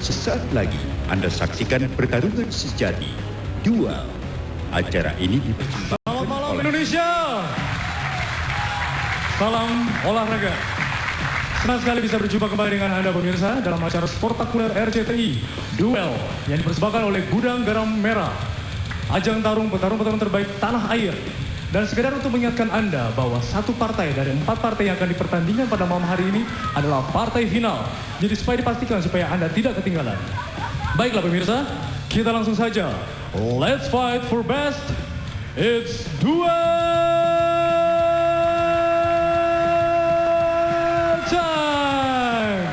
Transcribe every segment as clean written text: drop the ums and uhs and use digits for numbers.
Sesaat lagi Anda saksikan pertarungan sejati duel. Acara ini dipersembahkan Selamat malam oleh Indonesia. Salam olahraga. Senang sekali bisa berjumpa kembali dengan Anda pemirsa dalam acara Sportakuler RCTI Duel yang dipersembahkan oleh Gudang Garam Merah. Ajang petarung terbaik tanah air. Dan sekedar untuk mengingatkan Anda bahwa satu partai dari 4 partai yang akan dipertandingkan pada malam hari ini adalah partai final. Jadi supaya dipastikan supaya Anda tidak ketinggalan. Baiklah pemirsa, kita langsung saja. Let's fight for best. It's duel time.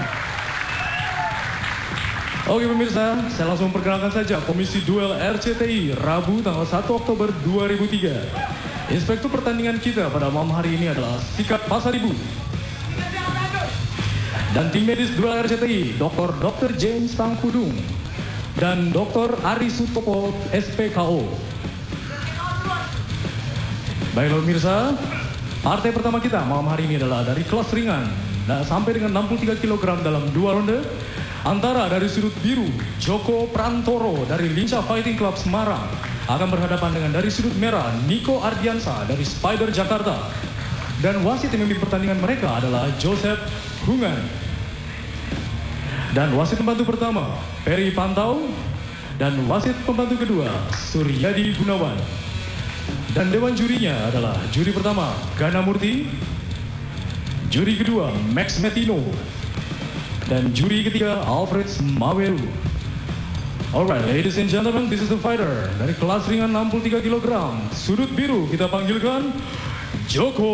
Oke pemirsa, saya langsung perkenalkan saja Komisi Duel RCTI Rabu tanggal 1 Oktober 2003. Inspektur pertandingan kita pada malam hari ini adalah Sikat Pasaribu. Dan tim medis Duel RCTI, Dr. James Tangkudung dan Dr. Ari Sutopo SPKO. Baiklah pemirsa, partai pertama kita malam hari ini adalah dari kelas ringan sampai dengan 63 kg dalam 2 ronde. Antara dari sudut biru, Joko Prantoro dari Lincah Fighting Club Semarang akan berhadapan dengan dari sudut merah, Niko Ardiansa dari Spider Jakarta. Dan wasit yang memimpin pertandingan mereka adalah Joseph Hungan. Dan wasit pembantu pertama, Peri Pantau. Dan wasit pembantu kedua, Suryadi Gunawan. Dan dewan jurinya adalah juri pertama, Gana Murti. Juri kedua, Max Metino. Dan juri ketiga, Alfred Mawelu. Alright, ladies and gentlemen, this is the fighter dari kelas ringan 63 kg. Sudut biru kita panggilkan Joko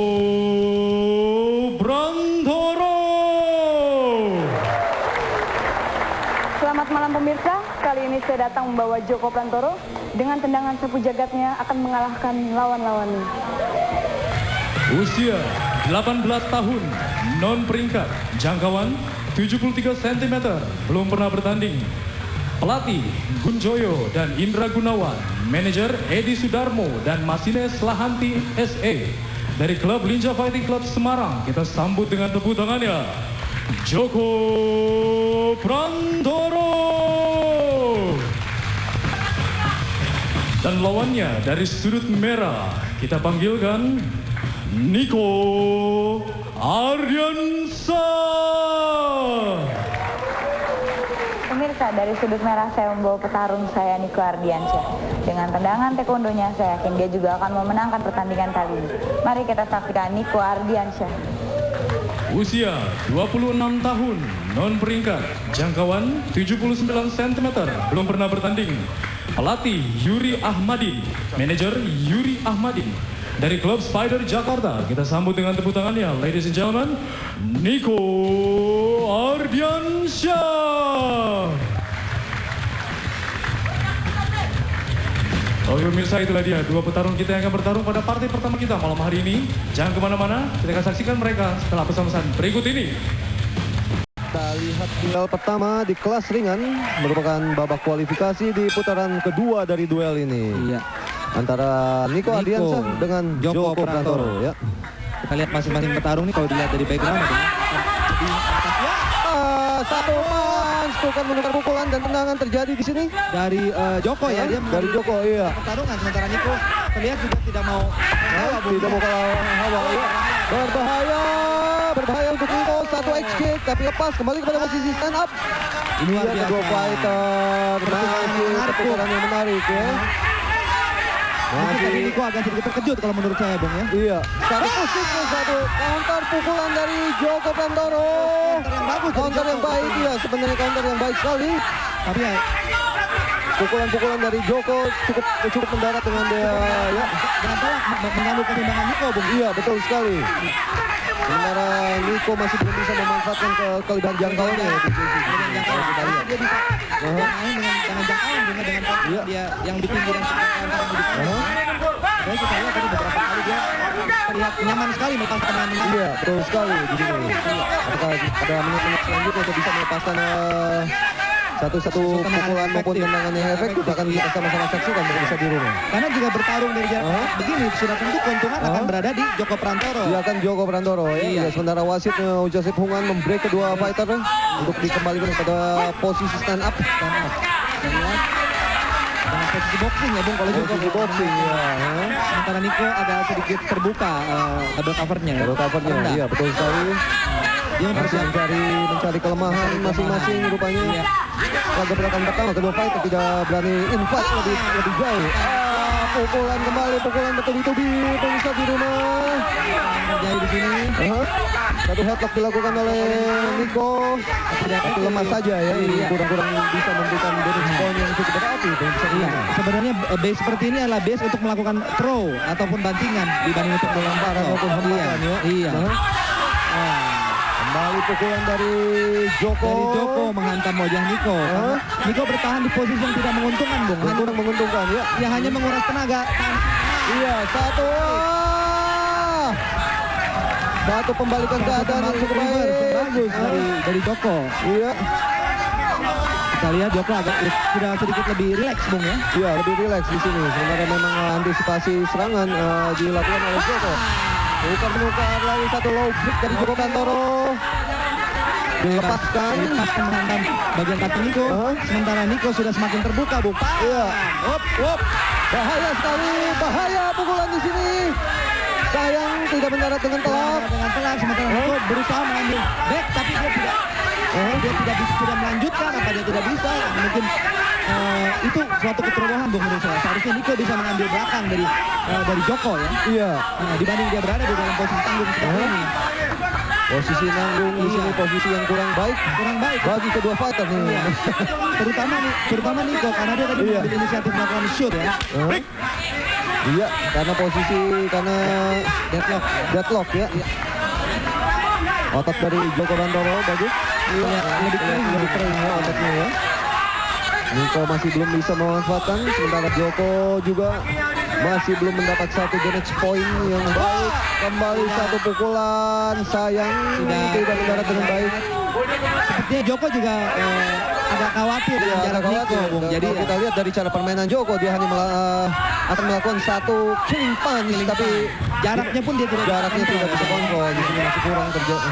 Prantoro. Selamat malam pemirsa, kali ini saya datang membawa Joko Prantoro. Dengan tendangan sapu jagatnya akan mengalahkan lawan-lawannya. Usia 18 tahun, non peringkat, jangkauan 73 cm, belum pernah bertanding. Pelatih Gunjoyo dan Indra Gunawan, manajer Edi Sudarmo dan Masines Lahanti SE dari klub Lincah Fighting Club Semarang. Kita sambut dengan tepuk tangannya Joko Prantoro. Dan lawannya dari sudut merah kita panggilkan Niko Ardiansa. Pemirsa, dari sudut merah saya membawa petarung saya Niko Ardiansyah. Dengan tendangan taekwondonya saya yakin dia juga akan memenangkan pertandingan kali ini. Mari kita saksikan Niko Ardiansyah. Usia 26 tahun, non peringkat, jangkauan 79 cm, belum pernah bertanding. Pelatih Yuri Ahmadin, manajer Yuri Ahmadin dari klub Spider Jakarta. Kita sambut dengan tepuk tangannya, ladies and gentlemen, Niko Ardiansyah. Oke pemirsa, itulah dia dua petarung kita yang akan bertarung pada partai pertama kita malam hari ini. Jangan kemana-mana, kita akan saksikan mereka setelah pesan-pesan berikut ini. Kita lihat duel pertama di kelas ringan, merupakan babak kualifikasi di putaran kedua dari duel ini. Iya. Antara Niko Ardiansyah dengan Joko Prantoro. Ya. Kita lihat masing-masing petarung nih kalau dilihat dari background. Satu punch, bukan menukar pukulan dan tendangan terjadi di sini Dari Joko ya, dia dari Joko, iya. pertarungan, sementara Niko terlihat juga tidak mau Tidak mau kalah hawa, ya. Berbahaya untuk Niko. Satu X kick tapi lepas kembali kepada posisi stand up. Ini luar Iya, biasa. kedua fighter bermain perputaran yang menarik ya. Mungkin tadi Niko agak sedikit terkejut kalau menurut saya, Bung ya. Iya, sekarang positif satu counter pukulan dari Joko Prantoro. Counter yang baik, ya sebenarnya counter yang baik sekali. Tapi ya Pukulan-pukulan dari Joko cukup mendarat dengan dia ya. dengan tolak mengganggu keseimbangan Niko, Bung. Iya, betul sekali. Sementara Niko masih belum bisa memanfaatkan kelebihan jangkauannya ya. Dia bisa bermain dengan jangkauan dengan Iya. dia yang di pinggir yang kita lihat tadi beberapa kali dia terlihat nyaman sekali melepas tendangan. Iya, betul sekali di sini. Apakah ada menit-menit selanjutnya untuk bisa melepaskan Satu-satu pukulan maupun tendangan yang efektif akan kita sama-sama saksikan pemirsa di rumah. Karena jika bertarung dari jarak begini sudah tentu keuntungan akan berada di Joko Prantoro. Iya kan Joko Prantoro ya. Iya. Sementara wasit Joseph Hungan membreak kedua fighter untuk dikembalikan pada posisi stand up. Dengan posisi boxing ya Bung, kalau Joko Posisi boxing ya. sementara Niko agak sedikit terbuka double covernya ya. Double covernya, Rendah. iya betul sekali. Dia Masih mencari kelemahan masing-masing rupanya. Iya. Pada gerakan pertama kedua fighter tidak berani invade lebih jauh. Pukulan kembali, pukulan bertubi-tubi pemirsa di rumah. Terjadi di sini. Satu headlock dilakukan oleh Niko, tapi lemah saja ya. Ini kurang-kurang bisa memberikan bonus point yang cukup berarti pemirsa di Iya, rumah. sebenarnya base seperti ini adalah base untuk melakukan throw ataupun bantingan dibanding untuk Lemparan maupun hembasan ya. Iya. Kembali pukulan dari Joko. Dari Joko menghantam wajah Niko. Niko bertahan di posisi yang tidak menguntungkan, Bung. Kurang menguntungkan ya. Ya hanya menguras tenaga. Iya, satu pembalikan keadaan yang cukup baik. Bagus dari Joko. Iya, Kita lihat Joko agak sudah sedikit lebih rileks, Bung ya. iya lebih rileks di sini. Sebenarnya memang antisipasi serangan dilakukan oleh Joko. Bukan menukar lagi satu low kick dari Joko Prantoro. Dilepaskan. Menghantam bagian kaki Niko. Sementara Niko sudah semakin terbuka, Bung. Iya. Bahaya sekali, bahaya pukulan di sini. Sayang tidak mendarat dengan telak. Dengan telak, sementara Niko berusaha mengambil back, tapi dia tidak melanjutkan. Apa dia tidak bisa? Mungkin itu suatu keterobohan, Bung, menurut saya. Seharusnya Niko bisa mengambil belakang dari Joko ya. Iya. Dibanding dia berada di dalam posisi tanggung seperti ini. Posisi nanggung di sini posisi yang kurang baik bagi kedua fighter nih. Iya. terutama Niko karena dia tadi mengambil inisiatif melakukan shoot ya. Iya, karena deadlock ya. Otot dari Joko Prantoro bagus. Iya, Lebih kering ya ototnya ya. Niko masih belum bisa memanfaatkan, sementara Joko juga masih belum mendapat satu damage point yang baik. Kembali satu pukulan, sayang tidak mendarat dengan baik. Sepertinya Joko juga agak khawatir dengan jarak Niko, Bung. Jadi kita lihat dari cara permainan Joko, dia hanya akan melakukan satu killing punch, tapi jaraknya pun dia tidak bisa kontrol. Di sini masih kurang terjadi.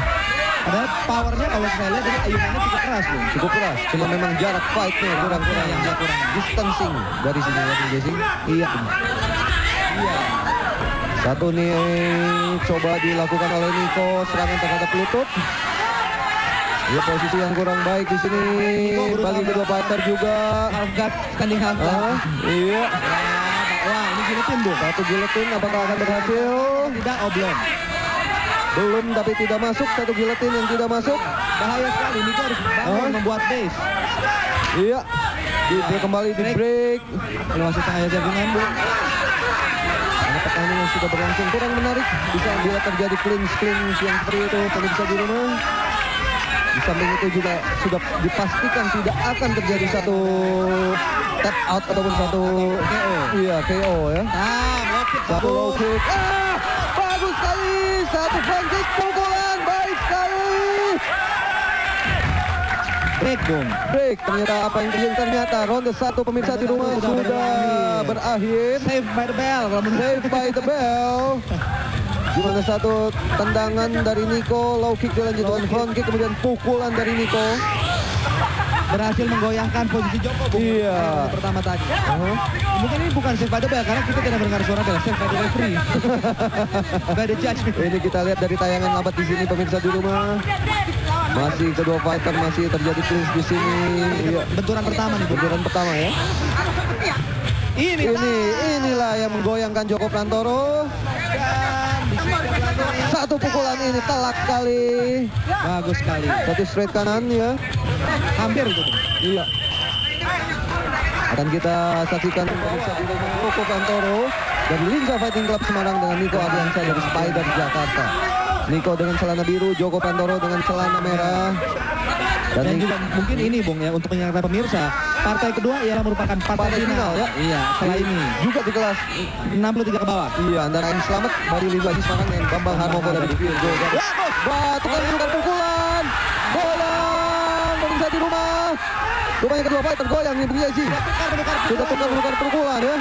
Padahal powernya kalau saya lihat dari ayunannya cukup keras, Bung. Cukup keras, cuma memang jarak fightnya kurang distancing dari sini ya, Jesse. Iya. Satu nih coba dilakukan oleh Niko, serangan terhadap lutut. Ya, posisi yang kurang baik di sini bagi kedua fighter juga. Half guard, standing half guard. Iya. Wah, ini giletin, Bung. Satu giletin, apakah akan berhasil? Tidak, belum. Belum, tapi tidak masuk. Satu giletin yang tidak masuk. Bahaya sekali, Niko harus bangun membuat base. Iya. Dia kembali di break. Wasit tengah jaringan, Bung. Karena pertandingan sudah berlangsung kurang menarik. Bisa bila terjadi clinch yang seperti itu pemirsa di rumah. Di samping itu juga sudah dipastikan tidak akan terjadi satu tap out ataupun satu KO. Iya, KO ya. Low kick. Satu low kick. Bagus sekali. Satu front kick, pukulan baik sekali. Break, Bung. Break. Ternyata apa yang terjadi? Ternyata ronde satu pemirsa di rumah sudah berakhir. Save by the bell. Save by the bell. Di mana satu tendangan dari Niko, low kick dilanjutkan front kick, kemudian pukulan dari Niko. Berhasil menggoyangkan posisi Joko, Bung. Iya. Pertama tadi. Mungkin ini bukan save by the bell karena kita tidak mendengar suara bell. Save by the referee. By the judge. Ini kita lihat dari tayangan lambat di sini pemirsa di rumah. Masih kedua fighter masih terjadi clinch di sini. Iya. Benturan pertama nih, Bung. Benturan pertama ya. Inilah yang menggoyangkan Joko Prantoro. Satu pukulan ini telak sekali. Bagus sekali. Satu straight kanan ya. Hampir itu, Bung. Iya. Akan kita saksikan pemirsa di rumah Joko Prantoro dari Linza Fighting Club Semarang dengan Niko Ardiansyah dari Spider Jakarta. Niko dengan celana biru, Joko Prantoro dengan celana merah. Dan juga mungkin ini, Bung, ya, untuk mengingatkan pemirsa, partai kedua ialah merupakan partai final ya. Iya, setelah ini juga di kelas 63 ke bawah. Iya, antara Ain Slamet dari Liga Semarang dan Bambang Harmoko dari Virgo. Wah, tukang pukulan. Bola pemirsa di rumah. Rupanya kedua fighter goyang nih Bung Jesse. Sudah tukar pukulan ya.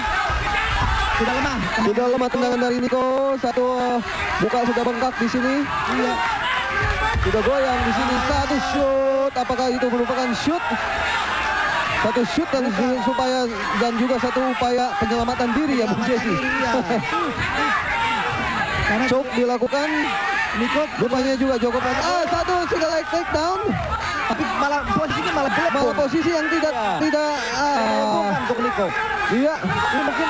Sudah lemah. Sudah lemah tendangan dari Niko. Satu muka sudah bengkak di sini. Iya. Sudah goyang di sini. Satu shoot. Apakah itu merupakan shoot? Satu shoot dan supaya dan juga satu upaya penyelamatan diri ya Bung Jesse. Iya. Karena Choke dilakukan. Niko Rupanya juga Joko Prantoro. Satu single leg takedown. tapi malah posisinya malah belum. Malah posisi yang tidak Bukan untuk Niko. Iya. Ini mungkin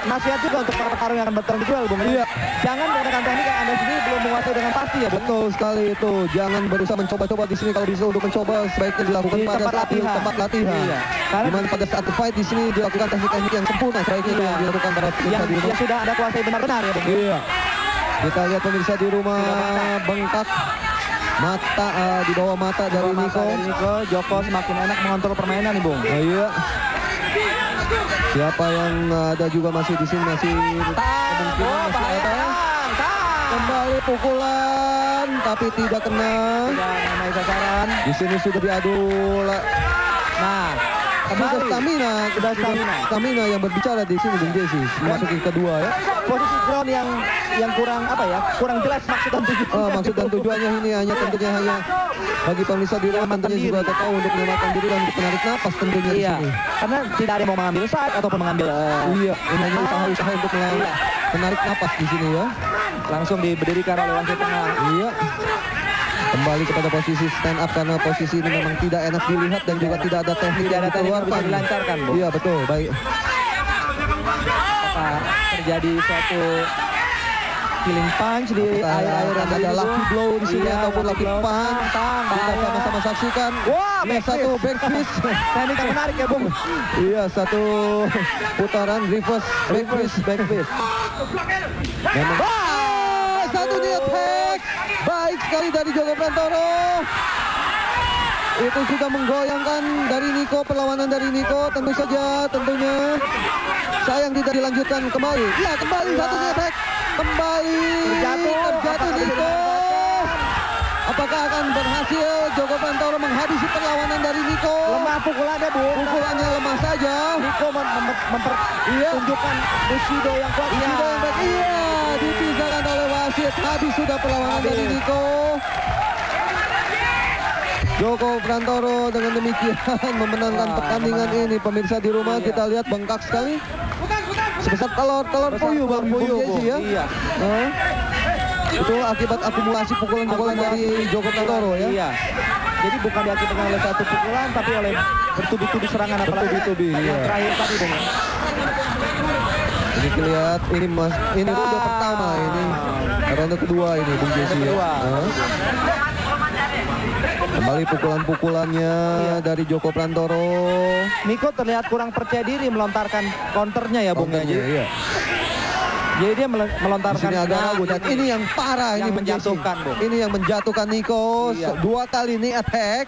nasihat juga untuk para petarung yang akan bertarung di duel, Bung. Iya. Jangan menggunakan teknik yang Anda sendiri belum menguasai dengan pasti ya, Bung. Betul sekali itu. Jangan berusaha mencoba-coba di sini. Kalau bisa untuk mencoba sebaiknya dilakukan Di pada tempat saat latihan. tempat latihan. Iya. Karena- Dimana pada saat fight di sini dilakukan teknik-teknik yang sempurna. Sebaiknya itu Iya. yang dilakukan para pemirsa di rumah. yang sudah Anda kuasai benar-benar ya, Bung. Iya. Kita lihat pemirsa di rumah bengkak mata di bawah mata dari Niko. Joko semakin enak mengontrol permainan nih, Bung. Oh, iya. Siapa yang ada juga masih di sini masih kemungkinan masih ada. Kembali pukulan tapi tidak kena. Tidak mengenai sasaran. Di sini sudah diadu. Nah, Sudah kembali. sudah stamina yang berbicara di sini Bung Jesse. Memasuki kedua ya. Posisi ground yang kurang apa ya? Kurang jelas maksud dan tujuan. Maksud dan tujuannya ini tentunya hanya bagi pemirsa di rumah tentunya juga ada tahu untuk menyelamatkan diri dan untuk menarik napas tentunya di Iya, sini. karena tidak ada yang mau mengambil side ataupun mengambil Iya, ini hanya usaha-usaha untuk menarik napas di sini ya. langsung diberdirikan oleh wasit tengah. Iya. Kembali kepada posisi stand up karena posisi ini memang tidak enak dilihat dan juga tidak ada teknik yang Tidak ada teknik yang dikeluarkan. bisa dilancarkan, Bung. Iya betul, baik. Apakah terjadi suatu killing punch di air-air yang ada lucky blow di sini Iya, ataupun lucky blow. punch. Tang, Kita bahaya. sama-sama saksikan. Wah, Ini satu back fist. Teknik yang menarik ya, Bung. Iya, satu putaran reverse back fist. Memang. Satu di attack. Baik sekali dari Joko Prantoro. Itu sudah menggoyangkan dari Niko, perlawanan dari Niko tentu saja, tentunya. Sayang tidak dilanjutkan kembali. Ya, kembali satu di attack. Kembali terjatuh Niko. Apakah akan berhasil Joko Prantoro menghabisi perlawanan dari Niko? Lemah pukulannya, Bung. Pukulannya lemah saja. Niko mempertunjukkan Bushido yang kuat. Bushido yang baik. Iya, dipisahkan oleh wasit. Habis sudah perlawanan dari Niko. Joko Prantoro dengan demikian memenangkan pertandingan ini. Pemirsa di rumah kita lihat bengkak sekali. Sebesar telur puyuh Bang Jesse ya. Iya. Itu akibat akumulasi pukulan-pukulan dari Joko Prantoro ya. Iya. Jadi bukan diakibatkan oleh satu pukulan tapi oleh bertubi-tubi serangan apalagi Bertubi-tubi, yang iya. terakhir tadi, Bung. Ini kita lihat ini ronde pertama ini. Ronde kedua ini Bung Jesse ya. Kedua. Kembali pukulan-pukulannya dari Joko Prantoro. Niko terlihat kurang percaya diri melontarkan counternya ya, Bung. Counternya, iya. Jadi dia Di melontarkan sini agak ragu dan ini yang parah yang ini Bung Jesse. menjatuhkan, Bung. Ini yang menjatuhkan Niko. Iya. Dua kali ini attack.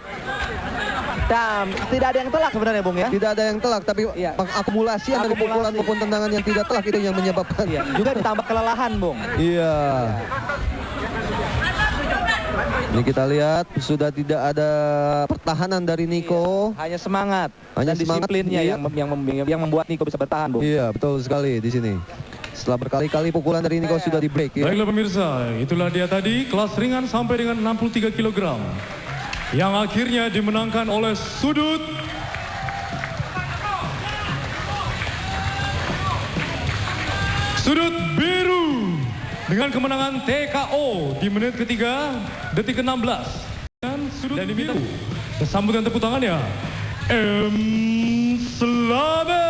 Dan tidak ada yang telak sebenarnya, Bung ya. Tidak ada yang telak tapi Iya. pengakumulasian dari Akumulasi. pukulan maupun tendangan yang tidak telak itu yang menyebabkan. Iya. Juga ditambah kelelahan, Bung. Iya. Ini kita lihat sudah tidak ada pertahanan dari Niko. Hanya semangat Hanya dan semangat, disiplinnya iya. yang membuat Niko bisa bertahan, Bung. Iya, betul sekali di sini. Setelah berkali-kali pukulan dari Niko sudah di break ya. Baiklah pemirsa, itulah dia tadi kelas ringan sampai dengan 63 kg yang akhirnya dimenangkan oleh sudut biru dengan kemenangan TKO di menit ketiga detik ke-16 dan sudut biru. Sambutan tepuk tangannya M. Slamet.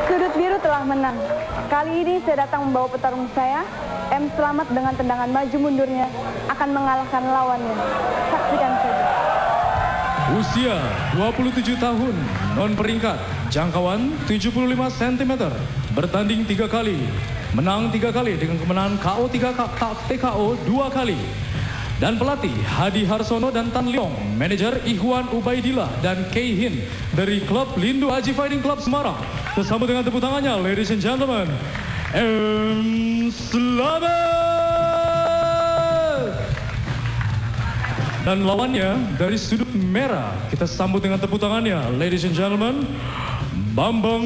Sudut biru telah menang. Kali ini saya datang membawa petarung saya, M. Slamet dengan tendangan maju mundurnya akan mengalahkan lawannya. Saksikan saja. Usia 27 tahun, non peringkat, jangkauan 75 cm, bertanding 3 kali, menang 3 kali dengan kemenangan KO 3 TKO 2 kali. Dan pelatih Hadi Harsono dan Tan Leong, manajer Ikhwan Ubaidillah dan Kei Hin dari klub Lindu Haji Fighting Club Semarang. Bersama dengan tepuk tangannya, ladies and gentlemen, M. Slamet. Dan lawannya dari sudut merah, kita sambut dengan tepuk tangannya, ladies and gentlemen, Bambang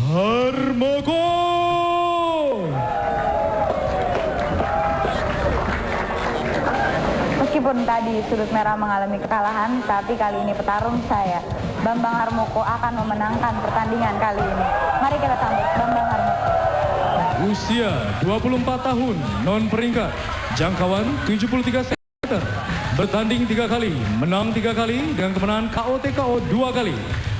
Harmoko. Meskipun tadi sudut merah mengalami kekalahan, tapi kali ini petarung saya, Bambang Harmoko, akan memenangkan pertandingan kali ini. Mari kita sambut Bambang Harmoko. Usia 24 tahun, non peringkat, jangkauan 73 cm. Bertanding 3 kali, menang 3 kali dengan kemenangan KO 2 kali.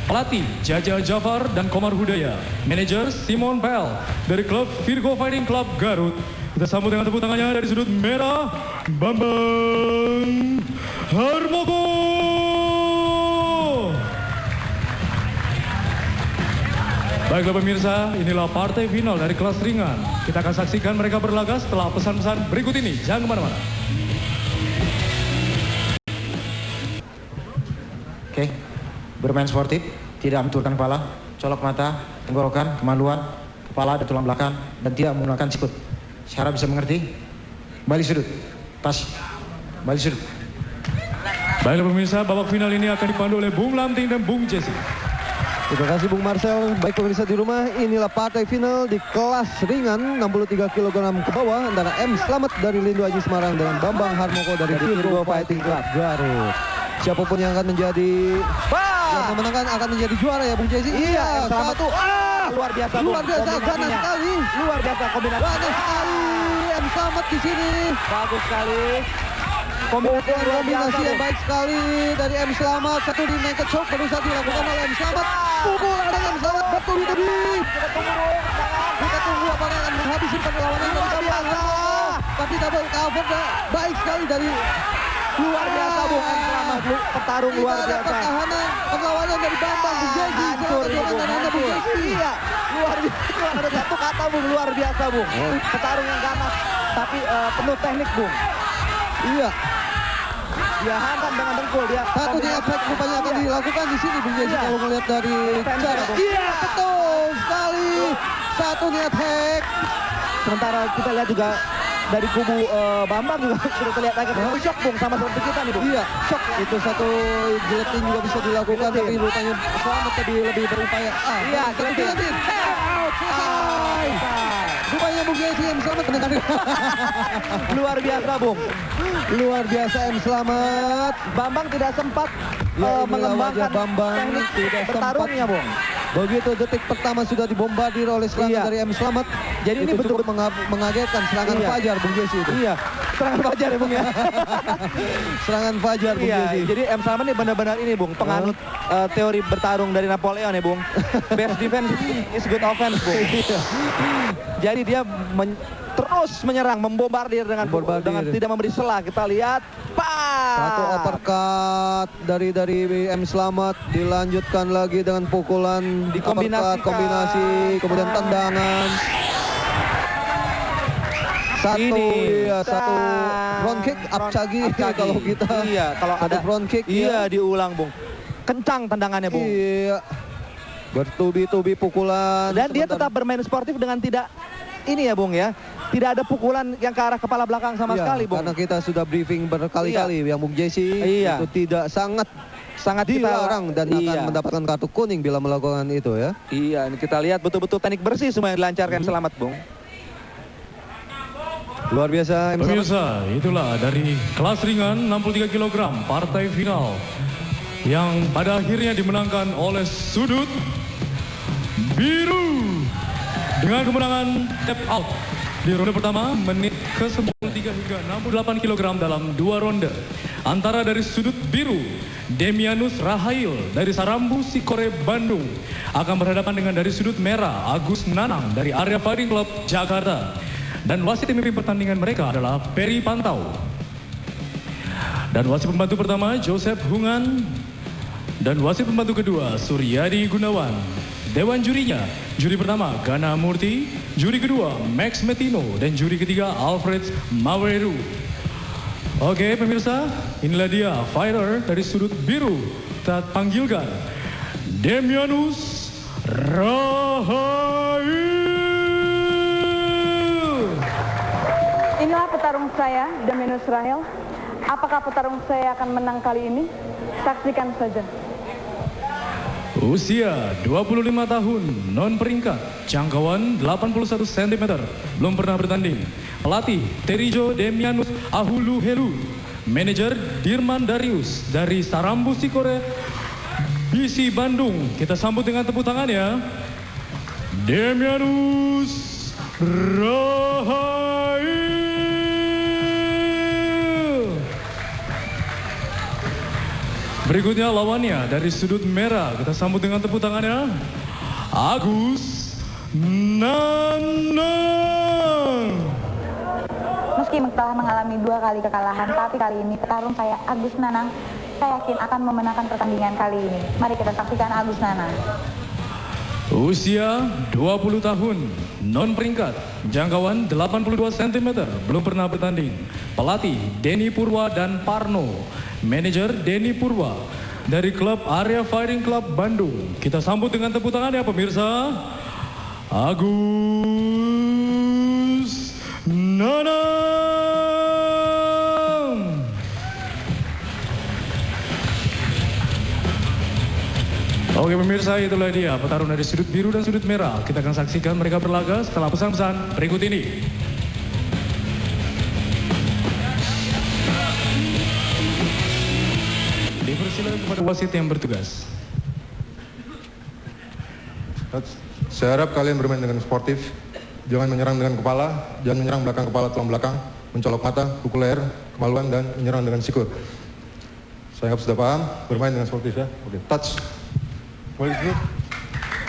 Pelatih Jaja Jafar dan Komar Hudaya. Manajer Simon Bell dari klub Virgo Fighting Club Garut. Kita sambut dengan tepuk tangannya dari sudut merah, Bambang Harmoko. Baiklah pemirsa, inilah partai final dari kelas ringan. Kita akan saksikan mereka berlaga setelah pesan-pesan berikut ini. Jangan kemana-mana. Oke, bermain sportif, tidak menturunkan kepala, colok mata, tenggorokan, kemaluan, kepala dan tulang belakang, dan tidak menggunakan sikut. Harap bisa mengerti. Balik sudut, pas, balik sudut. Baiklah pemirsa, babak final ini akan dipandu oleh Bung Lamting dan Bung Jesse. Terima kasih Bung Marcel. Baik pemirsa di rumah, inilah partai final di kelas ringan 63 kg ke bawah antara M. Slamet dari Lindu Aji Semarang dengan Bambang Harmoko dari Virgo Fighting Club Garut. Siapapun yang akan menjadi yang memenangkan akan menjadi juara ya Bung Jesse. Iya, satu. Luar biasa, luar biasa, ganas sekali. Luar biasa kombinasi. Ganas sekali. M. Slamet di sini. Bagus sekali. Kombinasi yang baik sekali dari M. Slamet. Satu di naked choke baru saja dilakukan oleh M. Slamet. Pukulan dari M. Slamet bertubi-tubi. Kita tunggu apakah akan menghabisi perlawanan dari Bambang Harmoko. Tapi double cover baik sekali dari Luar biasa Bung, selamat petarung luar biasa. Pertahanan perlawanan dari Bambang Bung Jesse. Hancur ini Bung, hancur. Iya, luar biasa. Ada satu kata Bung, luar biasa Bung. Petarung yang ganas, tapi penuh teknik Bung. Iya. Dia hantam dengan dengkul dia. Satu di efek rupanya akan dilakukan di sini Bung Jesse kalau melihat dari cara. Iya, betul sekali. Satu niat hack. Sementara kita lihat juga dari kubu Bambang juga sudah terlihat lagi shock Bung, sama seperti kita nih Bung. Iya, shock. Itu satu guillotine juga bisa dilakukan, tapi rupanya Slamet lebih berupaya. Iya, guillotine. Rupanya Bung Jesse M. Slamet luar biasa Bung. Luar biasa M. Slamet. Bambang tidak sempat Ya, mengembangkan Bambang teknik tidak bertarungnya Bung. Begitu detik pertama sudah dibombardir oleh serangan dari M. Slamet. Jadi ini itu betul cukup mengagetkan serangan Fajar Bung Jesse itu. Iya, serangan Fajar ya Bung ya. Serangan Fajar Bung Jesse. Jadi M. Slamet ini benar-benar ini Bung, penganut teori bertarung dari Napoleon ya Bung. Best defense is good offense Bung. Jadi dia terus menyerang, membombardir dengan tidak memberi sela. Kita lihat, satu uppercut dari M. Slamet, dilanjutkan lagi dengan pukulan kombinasi, kemudian tendangan. Satu front kick apcagi kalau kita. Iya, kalau ada front kick. Iya, diulang Bung. Kencang tendangannya Bung. Iya. Bertubi-tubi pukulan. Dan dia tetap bermain sportif dengan tidak ini ya Bung ya. Tidak ada pukulan yang ke arah kepala belakang sama sekali Bung. Karena kita sudah briefing berkali-kali yang Bung Jesse itu tidak sangat dilarang dan akan mendapatkan kartu kuning bila melakukan itu ya. Iya, ini kita lihat betul-betul teknik bersih semua yang dilancarkan. Selamat Bung. Luar biasa. Pemirsa, itulah dari kelas ringan 63 kg partai final yang pada akhirnya dimenangkan oleh sudut biru dengan kemenangan tap out di ronde pertama menit ke-93 hingga 68 kg dalam 2 ronde antara dari sudut biru Demianus Rahail dari Sarambu Sikore Bandung akan berhadapan dengan dari sudut merah Agus Nanang dari Area Fighting Club Jakarta. Dan wasit yang memimpin pertandingan mereka adalah Peri Pantau. Dan wasit pembantu pertama Joseph Hungan. Dan wasit pembantu kedua Suryadi Gunawan. Dewan jurinya, juri pertama Gana Murti, juri kedua Max Metino, dan juri ketiga Alfred Maweru. Oke pemirsa, inilah dia fighter dari sudut biru. Kita panggilkan Demianus Rahail. Inilah petarung saya, Demianus Rahail. Apakah petarung saya akan menang kali ini? Saksikan saja. Usia 25 tahun, non peringkat, jangkauan 81 cm, belum pernah bertanding. Pelatih Terijo Demianus Ahuluhelu, manajer Dirman Darius dari Sarambu Sikore BC Bandung. Kita sambut dengan tepuk tangan ya. Demianus Rahayu. Berikutnya lawannya dari sudut merah, kita sambut dengan tepuk tangannya, Agus Nanang. Meski telah mengalami 2 kali kekalahan, tapi kali ini petarung saya Agus Nanang, saya yakin akan memenangkan pertandingan kali ini. Mari kita saksikan Agus Nanang. Usia 20 tahun, non peringkat, jangkauan 82 cm, belum pernah bertanding. Pelatih Denny Purwa dan Parno, manajer Denny Purwa dari klub Area Fighting Club Bandung. Kita sambut dengan tepuk tangan ya pemirsa, Agus Nanang. Oke pemirsa, itulah dia petarung dari sudut biru dan sudut merah. Kita akan saksikan mereka berlaga setelah pesan-pesan berikut ini. Dipersilakan kepada wasit yang bertugas. Saya harap kalian bermain dengan sportif. Jangan menyerang dengan kepala, jangan menyerang belakang kepala, tulang belakang, mencolok mata, pukul leher, kemaluan, dan menyerang dengan sikut. Saya harap sudah paham, bermain dengan sportif ya. Oke, touch.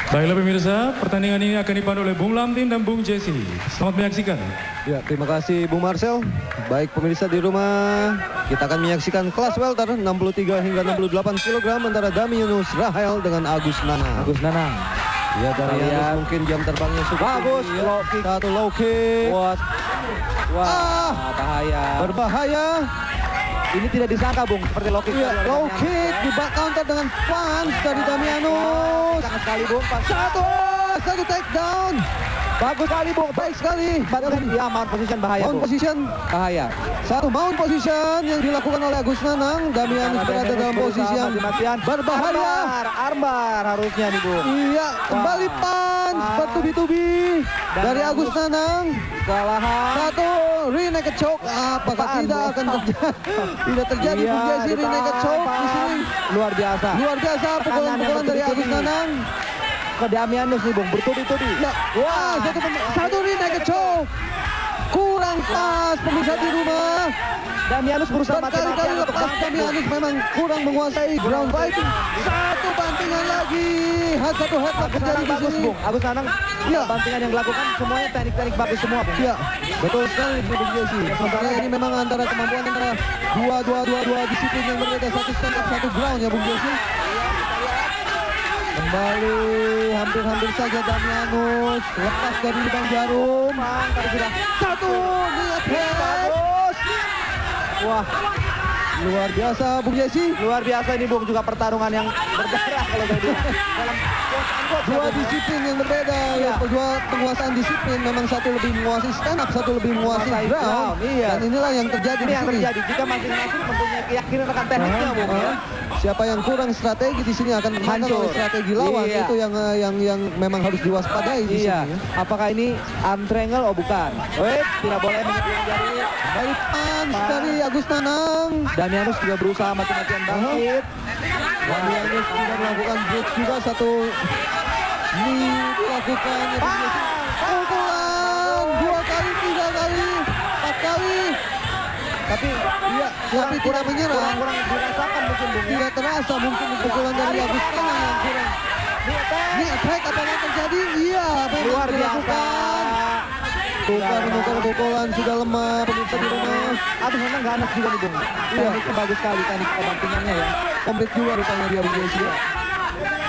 Baiklah pemirsa, pertandingan ini akan dipandu oleh Bung Lamtin dan Bung Jesse. Selamat menyaksikan. Ya, terima kasih Bung Marcel. Baik pemirsa di rumah, kita akan menyaksikan kelas welter 63 hingga 68 kg antara Damianus Rahel dengan Agus Nanang. Agus Nanang. Ya, Damianus mungkin jam terbangnya cukup Bagus, tinggi, ya. low kick. Satu low kick. Wah, bahaya. Berbahaya. Ini tidak disangka Bung, seperti low kick. Iya, low kick di back counter dengan punch dari Damianus. Sangat sekali Bung. Satu takedown. Bagus sekali Bung, Baik sekali. Ya, mount position bahaya Mount Bung. position. Bahaya. Satu mount position yang dilakukan oleh Agus Nanang. Damianus berada dalam posisi yang berbahaya. Armbar harusnya nih Bung. Iya, kembali punch bertubi-tubi dari Agus Nanang. Kalahan. Satu rear naked choke. Apakah tidak akan terjadi? Tidak terjadi Iya, Bung Jesse, rear naked choke di sini. Luar biasa. Luar biasa pukulan-pukulan dari Agus Nanang. Ke Damianus nih Bung, bertubi-tubi. Ya, wah, satu rear naked choke. Kurang pas pemirsa di rumah. Damianus berusaha Berkali-kali mati-matian untuk lepas bangkit, Bung. Damianus memang kurang menguasai ground fighting. Satu bantingan lagi. Satu headlock Agus terjadi Nanang di bagus sini. Bung. Agus Nanang Ya. bantingan yang dilakukan semuanya teknik-teknik bagus semua Bung. Ya, betul sekali Bung Jesse. Sementara ini memang antara kemampuan antara dua disiplin yang berbeda, satu stand up, satu ground ya Bung Jesse. Kembali hampir saja Damianus lepas dari lubang jarum. Satu niat bagus. Wah, Luar biasa Bung Jesse. luar biasa ini Bung, juga pertarungan yang berdarah kalau saya bilang. Dalam Dua disiplin yang berbeda, ya. Dua penguasaan disiplin, memang satu lebih menguasai stand up, satu lebih menguasai ground. Iya. Dan inilah yang terjadi Ini di yang sini. terjadi jika masing-masing mempunyai keyakinan akan tekniknya Bung. Ya. Siapa yang kurang strategi di sini akan termakan Hancur. oleh strategi lawan. Iya. Itu yang memang harus diwaspadai di Iya. sini. Ya. Apakah ini arm triangle? Oh bukan. Wait, tidak boleh menyentuh jari. Dari punch dari Agus Nanang. Damianus juga berusaha mati-matian bangkit. Damianus sudah melakukan bridge juga, satu ini dilakukan. Pukulan 2 kali, 3 kali, 4 kali. Tapi Iya, tapi tidak menyerah. kurang dirasakan mungkin Bung. Ya. Tidak terasa mungkin pukulan dari Agus Nanang yang kurang. Ini attack apa yang terjadi? Iya, apa yang Luar biasa. dilakukan? Tukar-menukar pukulan sudah lemah pemirsa di rumah. Aduh, memang ganas juga nih Bung. Iya. Teknik bagus sekali teknik kebantingannya ya. Komplit juga rupanya dia Bung Jesse.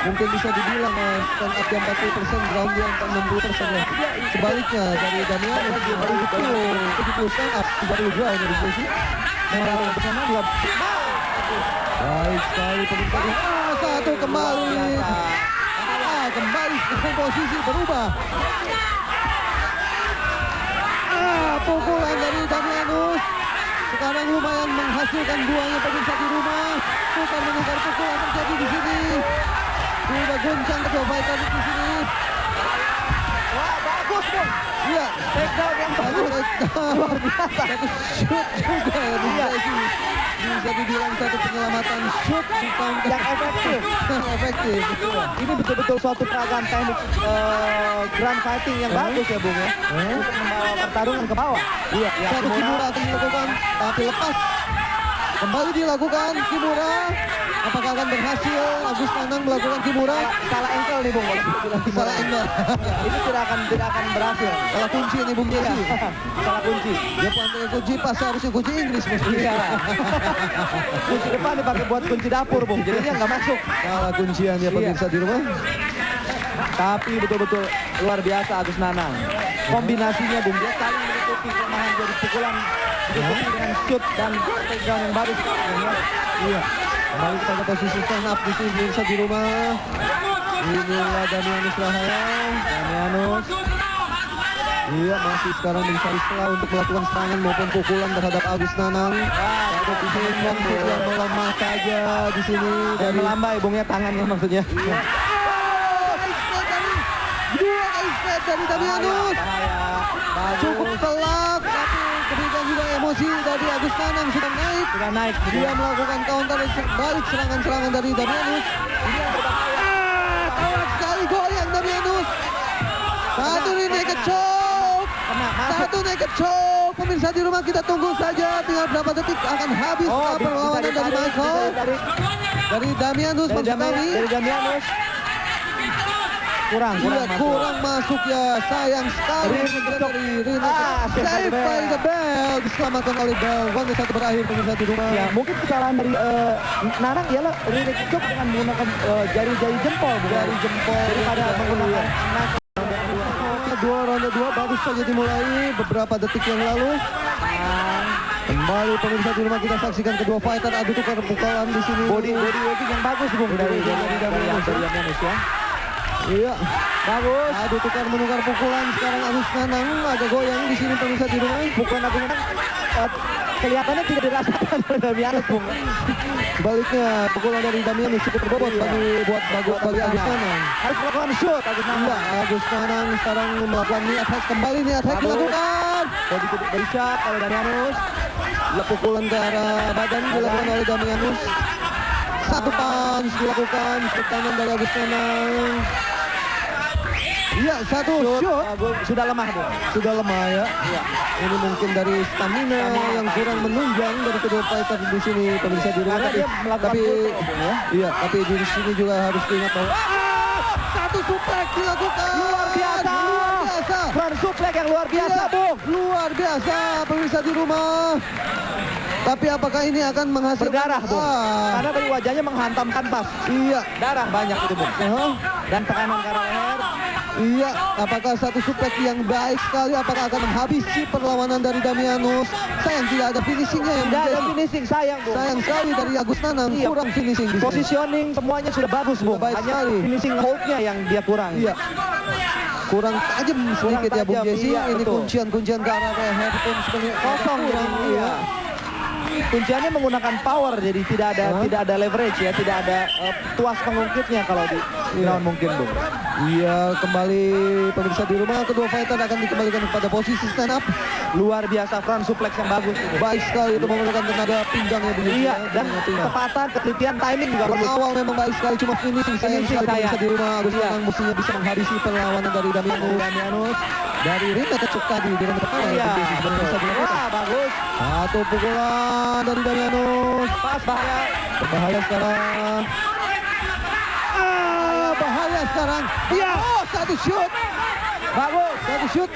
Mungkin bisa dibilang stand up dia 40%, ground dia 60% ya. Sebaliknya dari Damianus 70 stand up, 30 ground ya Bung Jesse. Memang bersama dua. Baik sekali pemirsa. Satu kembali. Kembali sekarang posisi berubah. Pukulan dari Damianus. sekarang lumayan menghasilkan buahnya pemirsa di rumah. Bukan menukar pukulan terjadi di sini. Sudah goncang kedua fighter di sini. Wah, bagus dong. Iya, Takedown yang bagus. Luar biasa. satu shoot juga ya bisa sih. Bisa dibilang satu penyelamatan shoot Yang efektif. yang efektif. Ini betul-betul suatu peragaan teknik ground fighting yang bagus ya Bung ya. Untuk membawa pertarungan ke bawah. Iya, Ya, satu Kimura akan dilakukan, tapi lepas. Kembali dilakukan Kimura. Apakah akan berhasil Agus Nanang melakukan Kimura? Salah ankle nih Bung. Salah angle. Ini tidak akan berhasil. Salah kunci ini Bung Jesse. Salah kunci. Dia pakai kunci pas harusnya kunci Inggris mestinya. Iya. Kunci depan dipakai buat kunci dapur Bung. Jadinya nggak masuk. Salah kuncian ya pemirsa di rumah. Tapi betul-betul luar biasa Agus Nanang. Kombinasinya Bung, dia saling menutupi kelemahan dari pukulan, ditutupi dengan shoot dan takedown yang baru. Iya. Kembali kita ke posisi stand up di sini pemirsa di rumah. Inilah Damianus Rahaya. Damianus. Iya, masih sekarang mencari celah untuk melakukan serangan maupun pukulan terhadap Agus Nanang. Ada di sini yang melemah saja di sini Dan dari melambai Bungnya tangannya maksudnya. dua kali set dari Damianus. Cukup telak, tapi demikian juga emosi dari Agus Nanang sudah naik. Sudah naik. Dia melakukan counter balik serangan-serangan dari Damianus. Ini yang berbahaya. Kuat sekali goyang Damianus. Satu ini naked choke. Kena masuk. Satu naked choke. Pemirsa di rumah kita tunggu saja. Tinggal berapa detik akan habis perlawanan dari Michael. Dari Damianus maksud kami. Dari Damianus. Kurang Masuk ya, sayang sekali. Dari Rina. Save by the bell. Diselamatkan oleh Bell. Ronde 1 berakhir pemirsa di rumah. Ya, mungkin kesalahan dari Nanang ialah Ririk Cuk dengan menggunakan jari-jari jempol, Jari jempol. daripada menggunakan Ronde 2 baru saja dimulai beberapa detik yang lalu. Kembali pemirsa di rumah kita saksikan kedua fighter adu tukar pukulan di sini. body working yang bagus Bung dari Damianus ya. Iya, Bagus. adu tukar menukar pukulan sekarang Agus Nanang agak goyang di sini pemirsa di rumah. Pukulan Agus Nanang kelihatannya tidak dirasakan oleh Damianus Bung. Sebaliknya pukulan dari Damianus cukup berbobot buat Agus Nanang. Harus melakukan shoot Agus Nanang. Iya, Agus Nanang sekarang melakukan knee attack kembali, knee attack dilakukan. Body shot oleh Damianus. Pukulan ke arah badan dilakukan oleh Damianus. Satu punch dilakukan, kanan dari Agus Nanang. Iya, satu shoot. Sudah lemah Bung. Sudah lemah ya. Ini mungkin dari stamina yang kurang menunjang dari kedua fighter di sini pemirsa di rumah. Karena dia melakukan iya, tapi di sini juga harus diingat bahwa satu suplex dilakukan. Luar biasa. Front suplex yang luar biasa Iya, Bung. luar biasa pemirsa di rumah. Tapi apakah ini akan menghasilkan Berdarah Bung. Karena dari wajahnya menghantam kanvas. Iya. Darah banyak itu Bung. Dan tekanan ke arah leher. Iya, apakah satu suplex yang baik sekali, apakah akan menghabisi perlawanan dari Damianus? Sayang tidak ada finishingnya yang Tidak ada menjadi. finishing, sayang Bung. Sayang sekali dari Agus Nanang, Iya. kurang finishing di sini. Positioning semuanya sudah bagus Bung. Baik Hanya sekali. finishing hold-nya yang dia kurang. Iya. Kurang tajam sedikit ya Bung tajam, Jesse. iya, Ini betul. kuncian-kuncian ke arah leher pun sebenarnya Kosong kurang. jadi, iya. Kunciannya menggunakan power, jadi tidak ada leverage ya, tidak ada tuas pengungkitnya kalau di ground mungkin Bung. Iya, kembali pemirsa di rumah, kedua fighter akan dikembalikan kepada posisi stand up. Luar biasa front suplex yang bagus. Baik sekali itu memerlukan tenaga pinggangnya begitu. Iya, ya, dan tenaga pinggang. ketepatan, ketelitian, timing juga bagus. Awal memang baik sekali, cuma finishing sayang sekali sayang. pemirsa di rumah. Agus Iya. Nanang mestinya bisa menghabisi perlawanan dari Damianus. Dari ring atau cek tadi di ronde pertama. Iya, Bung Jesse, betul. bisa dilakukan. Wah, bagus. Satu pukulan dari Damianus. Pas bahaya. Berbahaya sekarang. Bahaya sekarang. Iya. Oh, satu shoot. Bagus. Satu shoot.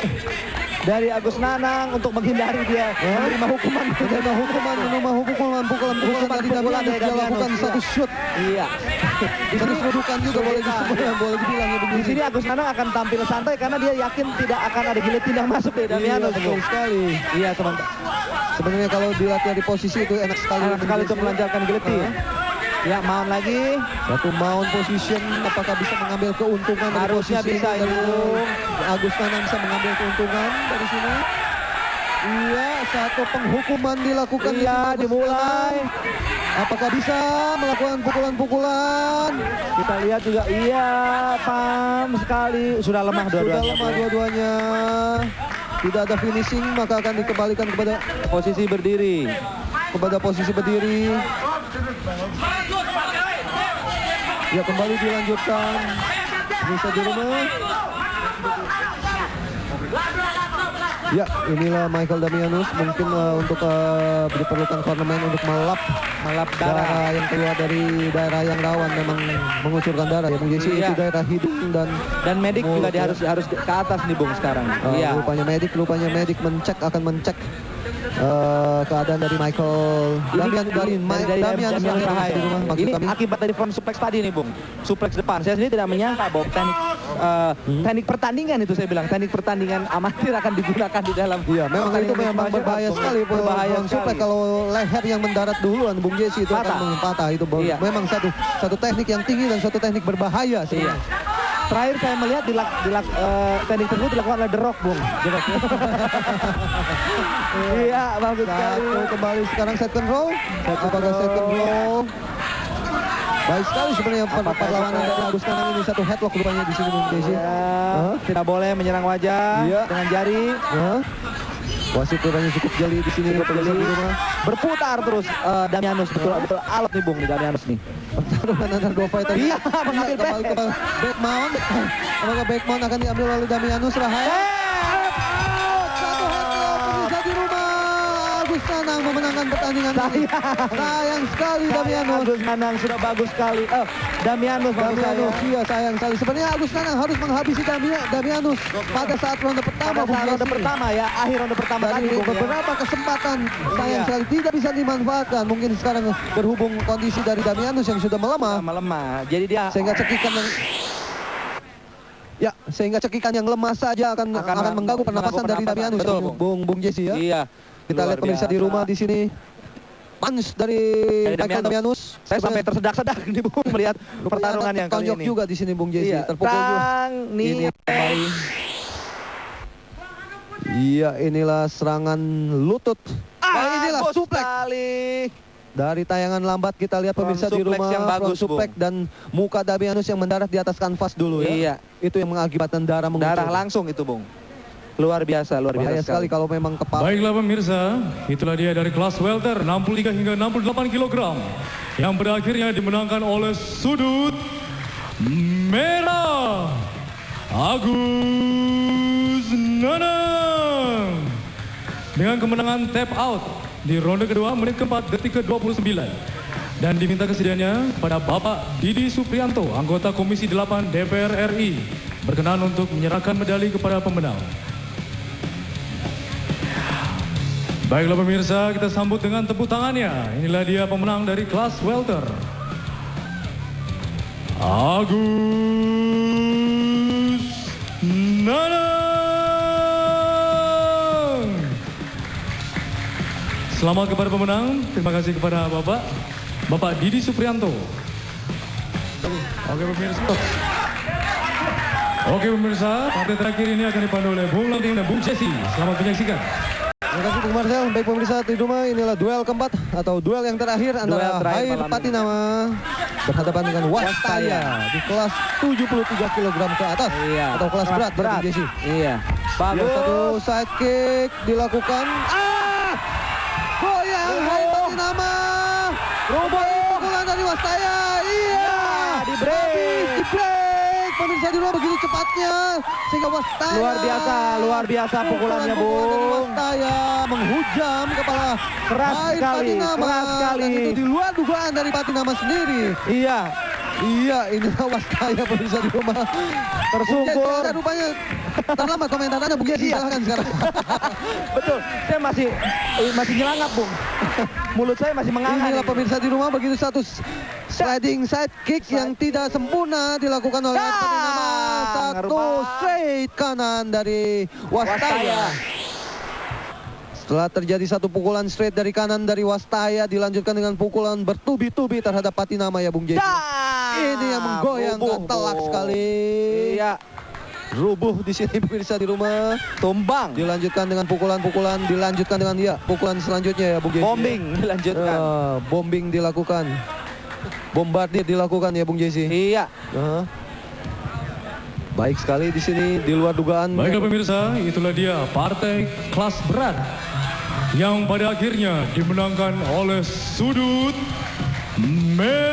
Dari Agus Nanang untuk menghindari dia menerima hukuman. Menerima hukuman pukulan dari Damianus. Dia lakukan satu shoot. Iya. Satu kedudukan juga boleh disebut, boleh dibilang ya Di begini. sini Agus Nanang akan tampil santai karena dia yakin tidak akan ada giletin yang masuk dari Damianus. Iya, betul sekali. Iya teman. Sebenarnya kalau dilatih di posisi itu enak sekali. Enak sekali untuk melancarkan giletin. Ya, mount lagi. Satu mount position, apakah bisa mengambil keuntungan dari Harusnya posisi bisa ini? itu. Agus Nanang bisa mengambil keuntungan dari sini. Iya, satu penghukuman dilakukan. Iya, dimulai. Apakah bisa melakukan pukulan-pukulan? Kita lihat juga, iya, pam sekali. Sudah lemah Sudah dua-duanya. lemah dua-duanya. Tidak ada finishing, maka akan dikembalikan kepada Posisi berdiri. posisi berdiri. Ya, kembali dilanjutkan. Bisa di rumah. Ya, inilah Michael Damianus. Mungkin untuk diperlukan ornamen untuk melap darah yang keluar dari daerah yang rawan, memang mengucurkan darah ya Bung Jesse. Iya. Itu daerah hidung dan medik juga dia harus ke atas nih Bung sekarang. Iya. Rupanya medik akan mencek keadaan dari Michael Damianus Rahai. di rumah. Maksud Ini kami, akibat dari front suplex tadi nih Bung. Suplex depan. Saya sendiri tidak menyangka bahwa teknik pertandingan itu, saya bilang teknik pertandingan amatir akan digunakan di dalam. iya, memang itu memang berbahaya sekali. Berbahaya Suplex sekali. kalau leher yang mendarat duluan Bung Jesse itu Patah. akan patah. Itu Iya. memang satu teknik yang tinggi dan satu teknik berbahaya Iya. sebenarnya. Terakhir saya melihat teknik tersebut dilakukan oleh The Rock, Bung. Iya, bagus sekali. Satu kembali sekarang second row. Apakah second row? Baik sekali sebenarnya perlawanan dari Agus Kanang ini. Satu headlock rupanya di sini Bung Jesse. Ya, tidak boleh menyerang wajah Iya. dengan jari. Wasit rupanya cukup jeli di sini. Pemirsa di rumah. Berputar terus Damianus, betul alat nih Bung nih Damianus nih. Pertarungan antara dua fighter. Iya, mengambil kembali ke Backmount. Apakah Backmount akan diambil oleh Damianus Rahaya? Satu headlock pemirsa di rumah. Agus Kanang memenangkan pertandingan ini. Sayang sekali Damianus. Agus Kanang sudah bagus sekali. Damianus maksud saya. Iya, sayang sekali. Sebenarnya Agus Kanang harus menghabisi Damianus pada saat ronde pertama. Pada saat ronde Bung Jesse. pertama ya, akhir ronde pertama Dari tadi Bung, ya. beberapa kesempatan sayang Iya. sekali tidak bisa dimanfaatkan. Mungkin sekarang berhubung kondisi dari Damianus yang sudah melemah. Melemah. Jadi dia Sehingga cekikan yang lemah saja akan mengganggu pernapasan dari Damianus. Betul, Bung Jesse ya. Iya. Kita lihat pemirsa di rumah di sini. Punch dari Michael Damianus. Saya sampai tersedak-sedak nih Bung melihat pertarungan yang kali tonjok ini. juga di sini Bung Jesse. Iya. Terpukul juga. Ini kembali. Iya, inilah serangan lutut. Inilah bagus suplex. sekali. Dari tayangan lambat kita lihat Front pemirsa di suplex rumah yang bagus, front suplex Bung. dan muka Damianus yang mendarat di atas kanvas dulu ya. Iya. Itu yang mengakibatkan darah mengucur. Darah langsung itu Bung. Luar biasa Bahaya sekali kalau memang kepala. Baiklah pemirsa, itulah dia dari kelas welter 63 hingga 68 kg yang berakhirnya dimenangkan oleh sudut merah Agus Nanang dengan kemenangan tap out di ronde kedua menit keempat detik ke-29 dan diminta kesediaannya pada Bapak Didi Suprianto, anggota Komisi 8 DPR RI, berkenan untuk menyerahkan medali kepada pemenang. Baiklah pemirsa, kita sambut dengan tepuk tangannya. Inilah dia pemenang dari kelas welter. Agus Nanang. Selamat kepada pemenang. Terima kasih kepada Bapak Didi Suprianto. Oke pemirsa, partai terakhir ini akan dipandu oleh Bung Lanting dan Bung Jesse. Selamat menyaksikan. Terima kasih Bung Marcel. Baik pemirsa di rumah, inilah duel keempat atau duel yang terakhir antara Hair Patinama berhadapan dengan Wastaya di kelas 73 kg ke atas. Iya. Atau kelas berat. Jesse. Iya. Bagus. Satu side kick dilakukan. Goyang Hair Patinama. Pukulan dari Wastaya. Iya. Di break. Di break. Pemirsa di rumah begitu cepatnya sehingga Wastaya. Luar biasa pukulannya Pukulan dari Bung. Wastaya menghujam kepala Keras Hair sekali, Patinama. keras sekali. Dan itu di luar dugaan dari Patinama sendiri. Iya. Iya, inilah Wastaya pemirsa di rumah. Tersungkur. Ada rupanya terlambat komentar Anda, Bung Jesse, silahkan sekarang. Betul. Saya masih nyelangap Bung. Mulut saya masih menganga. Inilah pemirsa di rumah begitu satu sliding side kick yang tidak sempurna dilakukan oleh Hair Patinama. Satu straight kanan dari Wastaya. Setelah terjadi satu pukulan straight dari kanan dari Wastaya, dilanjutkan dengan pukulan bertubi-tubi terhadap Patinama ya Bung Jesse. Ini yang menggoyangkan telak sekali. Iya. rubuh di sini pemirsa di rumah. Tumbang. Dilanjutkan dengan pukulan-pukulan, dilanjutkan dengan pukulan selanjutnya ya Bung Jesse. Bombing dilanjutkan. Bombing dilakukan. Bombardir dilakukan ya Bung Jesse. Iya. Baik sekali di sini di luar dugaan. Baiklah pemirsa, itulah dia partai kelas berat yang pada akhirnya dimenangkan oleh sudut merah.